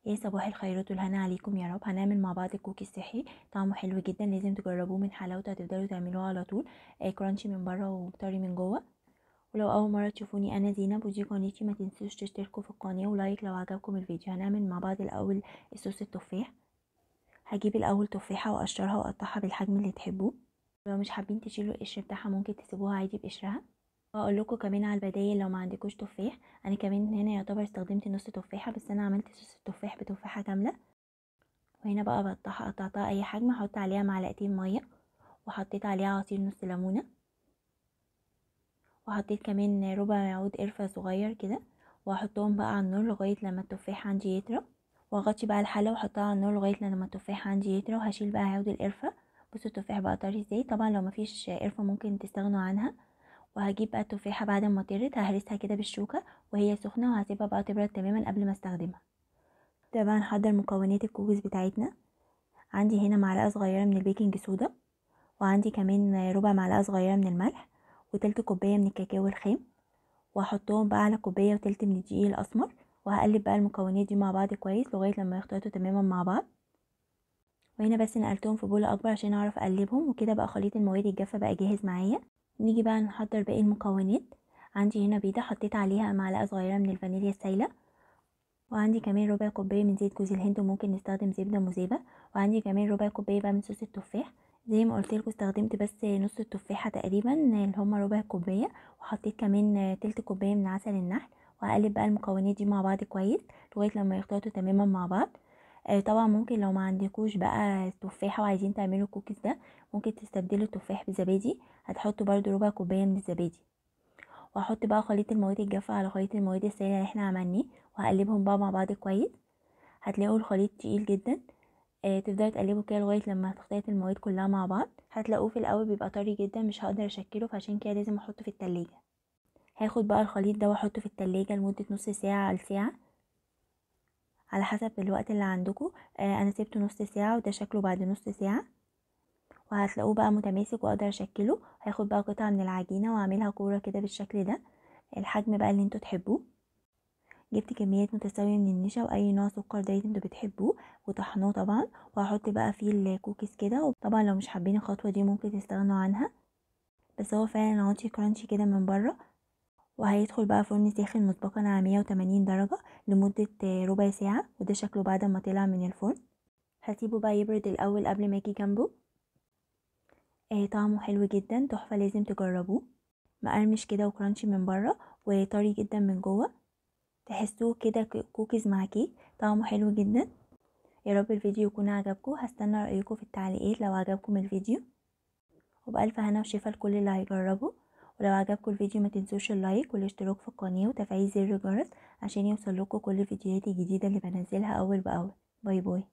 يا صباح الخيرات والهنا عليكم يا رب. هنعمل مع بعض الكوكي الصحي، طعمه حلو جدا، لازم تجربوه. من حلاوته هتفضلوا تعملوه على طول. كرانشي من بره وطري من جوه. ولو اول مره تشوفوني انا زينب ودي قناتي، ما تنسوش تشتركوا في القناه ولايك لو عجبكم الفيديو. هنعمل مع بعض الاول الصوص التفاح. هجيب الاول تفاحه واقشرها واقطعها بالحجم اللي تحبوه. لو مش حابين تشيلوا القشر بتاعها ممكن تسيبوها عادي بقشرها. واقول لكم كمان على البدايل لو ما عندكوش تفاح. انا كمان هنا يعتبر استخدمت نص تفاحه، بس انا عملت صوص التفاح بتفاحه كامله. وهنا بقى بقطعها قطعتها اي حجم، احط عليها معلقتين ميه، وحطيت عليها عصير نص ليمونه، وحطيت كمان ربع عود قرفه صغير كده، وهحطهم بقى على النار لغايه لما التفاح عندي يطرى. واغطي بقى الحله واحطها على النار لغايه لما التفاح عندي يطرى. وهشيل بقى عود القرفه. بصوا التفاح بقى طري ازاي. طبعا لو مفيش قرفه ممكن تستغنوا عنها. وهجيب بقى التفاحه بعد ما طرت ههرسها كده بالشوكه وهي سخنه، وهسيبها بقى تبرد تماما قبل ما استخدمها. طبعا هنحضر مكونات الكوكيز بتاعتنا. عندي هنا معلقه صغيره من البيكنج صودا، وعندي كمان ربع معلقه صغيره من الملح، وتلت كوبايه من الكاكاو الخام. وهحطهم بقى على كوبايه وتلت من الدقيق الاسمر. وهقلب بقى المكونات دي مع بعض كويس لغايه لما يختلطوا تماما مع بعض. وهنا بس نقلتهم في بوله اكبر عشان اعرف اقلبهم. وكده بقى خليط المواد الجافه بقى جاهز معايا. نيجي بقى نحضر باقي المكونات. عندي هنا بيضه حطيت عليها معلقه صغيره من الفانيليا السايله، وعندي كمان ربع كوبايه من زيت جوز الهند، وممكن نستخدم زبده موزيبه. وعندي كمان ربع كوبايه بقى من صوص التفاح. زي ما قلت لكم استخدمت بس نص التفاحه تقريبا اللي هما ربع كوبايه. وحطيت كمان تلت كوبايه من عسل النحل. وهقلب بقى المكونات دي مع بعض كويس لغايه لما يختلطوا تماما مع بعض. طبعا ممكن لو ما عندكوش بقى تفاحه وعايزين تعملوا الكوكيز ده ممكن تستبدلوا التفاح بزبادي. هتحطوا برضو ربع كوبايه من الزبادي. وهحط بقى خليط المواد الجافه على خليط المواد السائله اللي احنا عملناه، وهقلبهم بقى مع بعض كويس. هتلاقوا الخليط تقيل جدا. تفضلوا تقلبوا كده لغايه لما تختلط المواد كلها مع بعض. هتلاقوه في الاول بيبقى طري جدا، مش هقدر اشكله، فعشان كده لازم احطه في التلاجة. هاخد بقى الخليط ده واحطه في التلاجة لمده نص ساعه لساعه على حسب الوقت اللي عندكم. انا سيبته نص ساعه وده شكله بعد نص ساعه. وهتلاقوه بقى متماسك واقدر اشكله. هاخد بقى قطعه من العجينه واعملها كوره كده بالشكل ده، الحجم بقى اللي انتوا تحبوه. جبت كميات متساوية من النشا واي نوع سكر دايت انتوا بتحبوه وطحنوه طبعا. وهحط بقى فيه الكوكيز كده. وطبعا لو مش حابين الخطوة دي ممكن تستغنوا عنها، بس هو فعلا عطي كرانشي كده من بره. وهيدخل بقى فرن ساخن مسبقا على 180 درجة لمدة ربع ساعة. وده شكله بعد ما طلع من الفرن. هسيبه بقى يبرد الاول قبل ما اجي جنبه. طعمه حلو جدا تحفة، لازم تجربوه. مقرمش كده وكرانشي من بره وطري جدا من جوه. تحسوه كده كوكيز مع كيك، طعمه حلو جدا. يا رب الفيديو يكون عجبكم. هستنى رأيكم في التعليقات لو عجبكم الفيديو. وبألف هنا وشفا لكل اللي هيجربوا. ولو عجبكم الفيديو ما تنسوش اللايك والاشتراك في القناة وتفعيل زر الجرس عشان يوصل لكم كل الفيديوهات الجديدة اللي بنزلها أول بأول. باي باي.